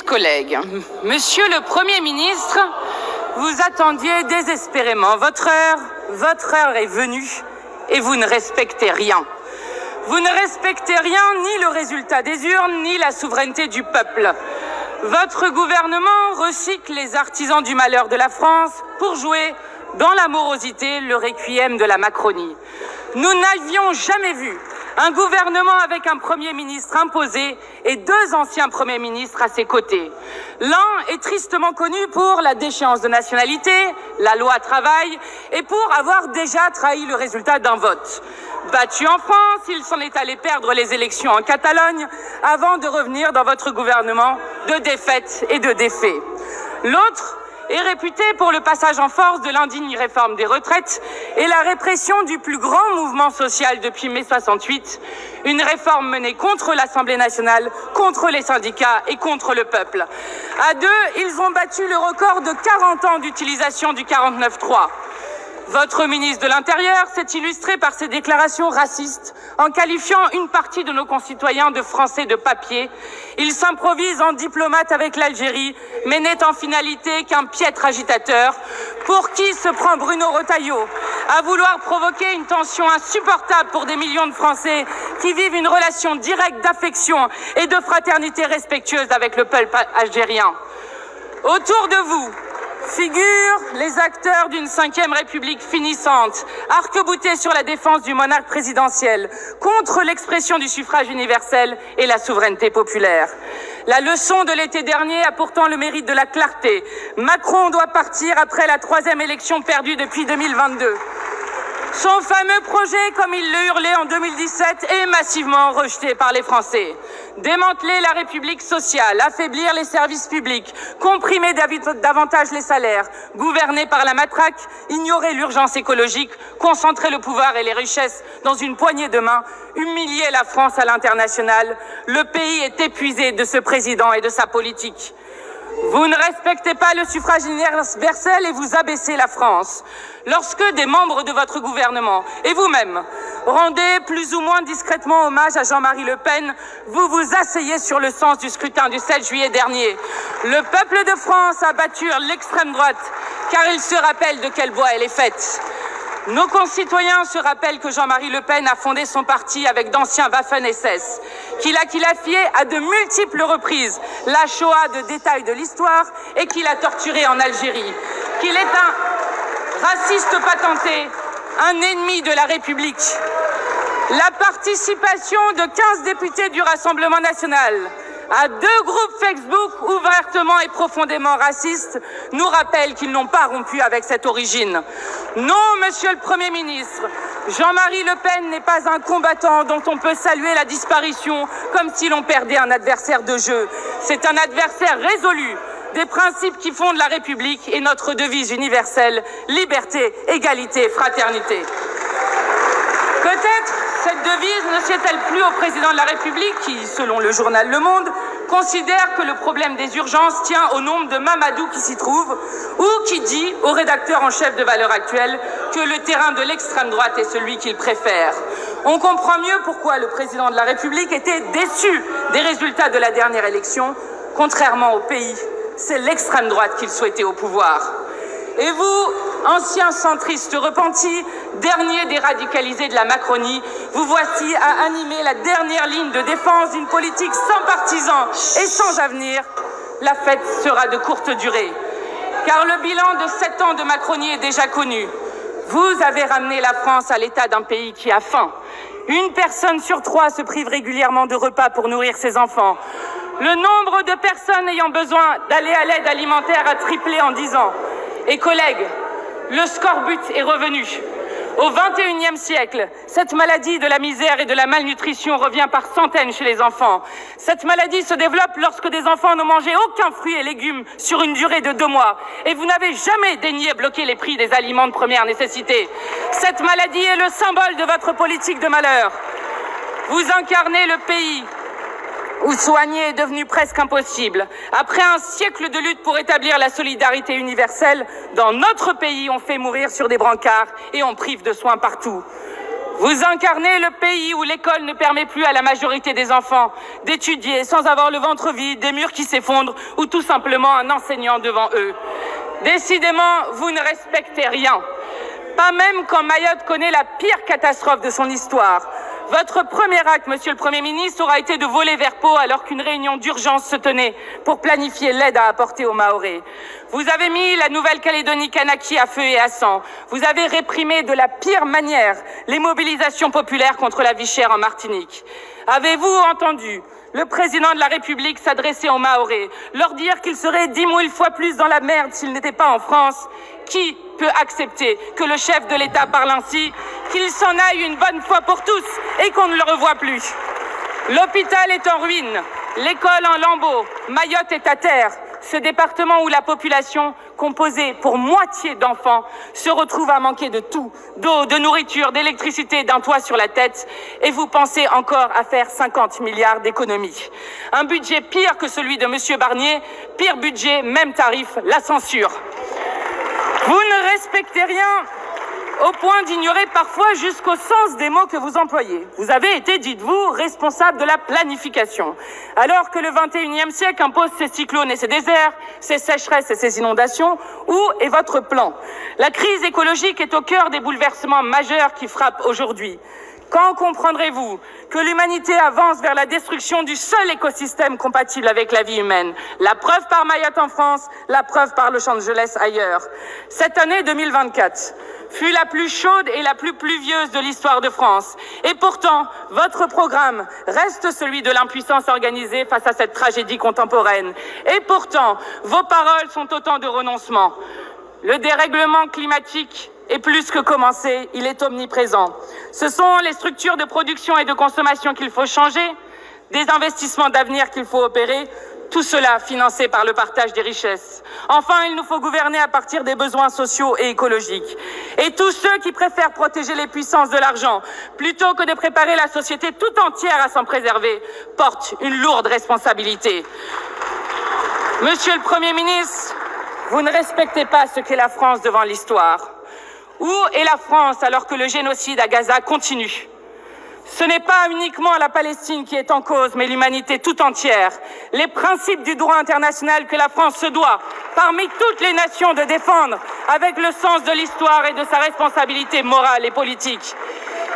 collègues, Monsieur le Premier ministre, vous attendiez désespérément votre heure est venue et vous ne respectez rien. Vous ne respectez rien, ni le résultat des urnes, ni la souveraineté du peuple. Votre gouvernement recycle les artisans du malheur de la France pour jouer dans la morosité le requiem de la Macronie. Nous n'avions jamais vu un gouvernement avec un Premier ministre imposé et deux anciens Premiers ministres à ses côtés. L'un est tristement connu pour la déchéance de nationalité, la loi travail, et pour avoir déjà trahi le résultat d'un vote. Battu en France, il s'en est allé perdre les élections en Catalogne avant de revenir dans votre gouvernement de défaite et de défaits. L'autre est réputé pour le passage en force de l'indigne réforme des retraites et la répression du plus grand mouvement social depuis mai 68, une réforme menée contre l'Assemblée nationale, contre les syndicats et contre le peuple. À deux, ils ont battu le record de 40 ans d'utilisation du 49.3. Votre ministre de l'Intérieur s'est illustré par ses déclarations racistes en qualifiant une partie de nos concitoyens de Français de papier. Il s'improvise en diplomate avec l'Algérie, mais n'est en finalité qu'un piètre agitateur. Pour qui se prend Bruno Retailleau à vouloir provoquer une tension insupportable pour des millions de Français qui vivent une relation directe d'affection et de fraternité respectueuse avec le peuple algérien. Autour de vous figurent les acteurs d'une 5e République finissante, arc-boutés sur la défense du monarque présidentiel, contre l'expression du suffrage universel et la souveraineté populaire. La leçon de l'été dernier a pourtant le mérite de la clarté. Macron doit partir après la 3e élection perdue depuis 2022. Son fameux projet, comme il le hurlait en 2017, est massivement rejeté par les Français. Démanteler la République sociale, affaiblir les services publics, comprimer davantage les salaires, gouverner par la matraque, ignorer l'urgence écologique, concentrer le pouvoir et les richesses dans une poignée de main, humilier la France à l'international. Le pays est épuisé de ce président et de sa politique. Vous ne respectez pas le suffrage universel et vous abaissez la France. Lorsque des membres de votre gouvernement et vous-même rendez plus ou moins discrètement hommage à Jean-Marie Le Pen, vous vous asseyez sur le sens du scrutin du 7 juillet dernier. Le peuple de France a battu l'extrême droite car il se rappelle de quel bois elle est faite. Nos concitoyens se rappellent que Jean-Marie Le Pen a fondé son parti avec d'anciens Waffen-SS, qu'il a qualifié à de multiples reprises la Shoah de détail de l'histoire et qu'il a torturé en Algérie, qu'il est un raciste patenté, un ennemi de la République. La participation de 15 députés du Rassemblement national à 2 groupes Facebook ouvertement et profondément racistes nous rappelle qu'ils n'ont pas rompu avec cette origine. Non, Monsieur le Premier ministre, Jean-Marie Le Pen n'est pas un combattant dont on peut saluer la disparition comme si l'on perdait un adversaire de jeu. C'est un adversaire résolu des principes qui fondent la République et notre devise universelle, liberté, égalité, fraternité. Peut-être cette devise ne sied-elle plus au président de la République qui, selon le journal Le Monde, considère que le problème des urgences tient au nombre de Mamadou qui s'y trouvent, ou qui dit au rédacteur en chef de Valeurs Actuelles que le terrain de l'extrême droite est celui qu'il préfère. On comprend mieux pourquoi le président de la République était déçu des résultats de la dernière élection. Contrairement au pays, c'est l'extrême droite qu'il souhaitait au pouvoir. Et vous, anciens centristes repentis, dernier des radicalisés de la Macronie, vous voici à animer la dernière ligne de défense d'une politique sans partisans et sans avenir. La fête sera de courte durée, car le bilan de 7 ans de Macronie est déjà connu. Vous avez ramené la France à l'état d'un pays qui a faim. Une personne sur 3 se prive régulièrement de repas pour nourrir ses enfants. Le nombre de personnes ayant besoin d'aller à l'aide alimentaire a triplé en 10 ans. Et collègues, le scorbut est revenu. Au XXIe siècle, cette maladie de la misère et de la malnutrition revient par centaines chez les enfants. Cette maladie se développe lorsque des enfants n'ont mangé aucun fruit et légumes sur une durée de 2 mois. Et vous n'avez jamais daigné bloquer les prix des aliments de première nécessité. Cette maladie est le symbole de votre politique de malheur. Vous incarnez le pays où soigner est devenu presque impossible. Après un siècle de lutte pour établir la solidarité universelle, dans notre pays, on fait mourir sur des brancards et on prive de soins partout. Vous incarnez le pays où l'école ne permet plus à la majorité des enfants d'étudier sans avoir le ventre vide, des murs qui s'effondrent ou tout simplement un enseignant devant eux. Décidément, vous ne respectez rien. Pas même quand Mayotte connaît la pire catastrophe de son histoire. Votre premier acte, Monsieur le Premier ministre, aura été de voler vers Pau alors qu'une réunion d'urgence se tenait pour planifier l'aide à apporter aux Mahorais. Vous avez mis la Nouvelle-Calédonie Kanaki à feu et à sang. Vous avez réprimé de la pire manière les mobilisations populaires contre la vie chère en Martinique. Avez-vous entendu le président de la République s'adresser aux Mahorais, leur dire qu'ils seraient 10 000 fois plus dans la merde s'ils n'étaient pas en France? Qui peut accepter que le chef de l'État parle ainsi, qu'il s'en aille une bonne fois pour tous et qu'on ne le revoie plus? L'hôpital est en ruine, l'école en lambeaux, Mayotte est à terre. Ce département où la population, composée pour moitié d'enfants, se retrouve à manquer de tout, d'eau, de nourriture, d'électricité, d'un toit sur la tête, et vous pensez encore à faire 50 milliards d'économies. Un budget pire que celui de M. Barnier, pire budget, même tarif, la censure. Vous ne respectez rien au point d'ignorer parfois jusqu'au sens des mots que vous employez. Vous avez été, dites-vous, responsable de la planification. Alors que le 21e siècle impose ses cyclones et ses déserts, ses sécheresses et ses inondations, où est votre plan? La crise écologique est au cœur des bouleversements majeurs qui frappent aujourd'hui. Quand comprendrez-vous que l'humanité avance vers la destruction du seul écosystème compatible avec la vie humaine? La preuve par Mayotte en France, la preuve par Los Angeles ailleurs. Cette année 2024 fut la plus chaude et la plus pluvieuse de l'histoire de France. Et pourtant, votre programme reste celui de l'impuissance organisée face à cette tragédie contemporaine. Et pourtant, vos paroles sont autant de renoncements. Le dérèglement climatique est plus que commencé, il est omniprésent. Ce sont les structures de production et de consommation qu'il faut changer, des investissements d'avenir qu'il faut opérer, tout cela financé par le partage des richesses. Enfin, il nous faut gouverner à partir des besoins sociaux et écologiques. Et tous ceux qui préfèrent protéger les puissances de l'argent, plutôt que de préparer la société tout entière à s'en préserver, portent une lourde responsabilité. Monsieur le Premier ministre, vous ne respectez pas ce qu'est la France devant l'histoire. Où est la France alors que le génocide à Gaza continue? Ce n'est pas uniquement la Palestine qui est en cause, mais l'humanité tout entière. Les principes du droit international que la France se doit, parmi toutes les nations, de défendre avec le sens de l'histoire et de sa responsabilité morale et politique.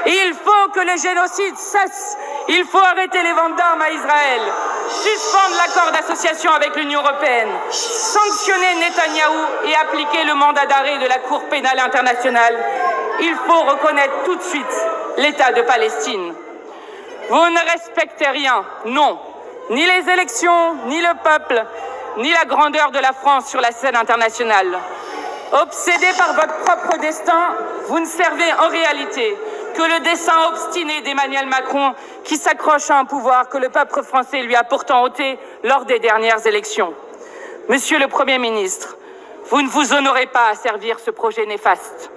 Il faut que le génocide cesse. Il faut arrêter les ventes d'armes à Israël, suspendre l'accord d'association avec l'Union européenne, sanctionner Netanyahou et appliquer le mandat d'arrêt de la Cour pénale internationale. Il faut reconnaître tout de suite l'État de Palestine. Vous ne respectez rien, non, ni les élections, ni le peuple, ni la grandeur de la France sur la scène internationale. Obsédé par votre propre destin, vous ne servez en réalité que le dessein obstiné d'Emmanuel Macron qui s'accroche à un pouvoir que le peuple français lui a pourtant ôté lors des dernières élections. Monsieur le Premier ministre, vous ne vous honorez pas à servir ce projet néfaste.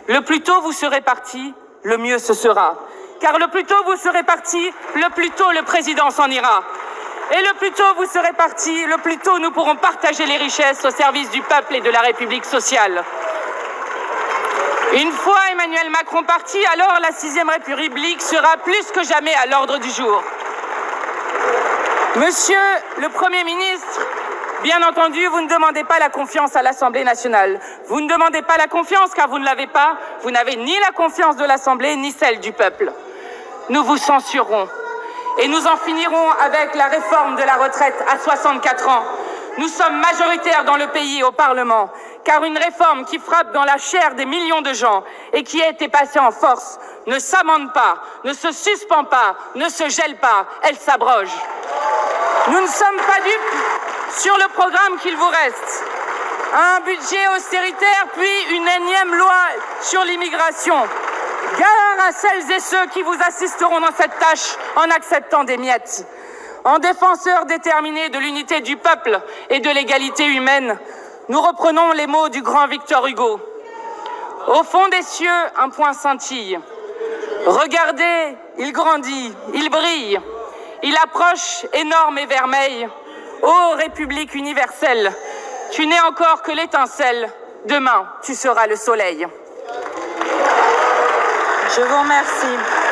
Le plus tôt vous serez parti, le mieux ce sera. Car le plus tôt vous serez parti, le plus tôt le président s'en ira. Et le plus tôt vous serez parti, le plus tôt nous pourrons partager les richesses au service du peuple et de la République sociale. Une fois Emmanuel Macron parti, alors la 6e République sera plus que jamais à l'ordre du jour. Monsieur le Premier ministre, bien entendu, vous ne demandez pas la confiance à l'Assemblée nationale. Vous ne demandez pas la confiance car vous ne l'avez pas. Vous n'avez ni la confiance de l'Assemblée ni celle du peuple. Nous vous censurerons et nous en finirons avec la réforme de la retraite à 64 ans. Nous sommes majoritaires dans le pays au Parlement, car une réforme qui frappe dans la chair des millions de gens et qui a été passée en force ne s'amende pas, ne se suspend pas, ne se gèle pas, elle s'abroge. Nous ne sommes pas dupes sur le programme qu'il vous reste. Un budget austéritaire, puis une énième loi sur l'immigration. Gare à celles et ceux qui vous assisteront dans cette tâche en acceptant des miettes. En défenseurs déterminés de l'unité du peuple et de l'égalité humaine, nous reprenons les mots du grand Victor Hugo. Au fond des cieux, un point scintille. Regardez, il grandit, il brille. Il approche énorme et vermeil. Ô République universelle, tu n'es encore que l'étincelle. Demain, tu seras le soleil. Je vous remercie.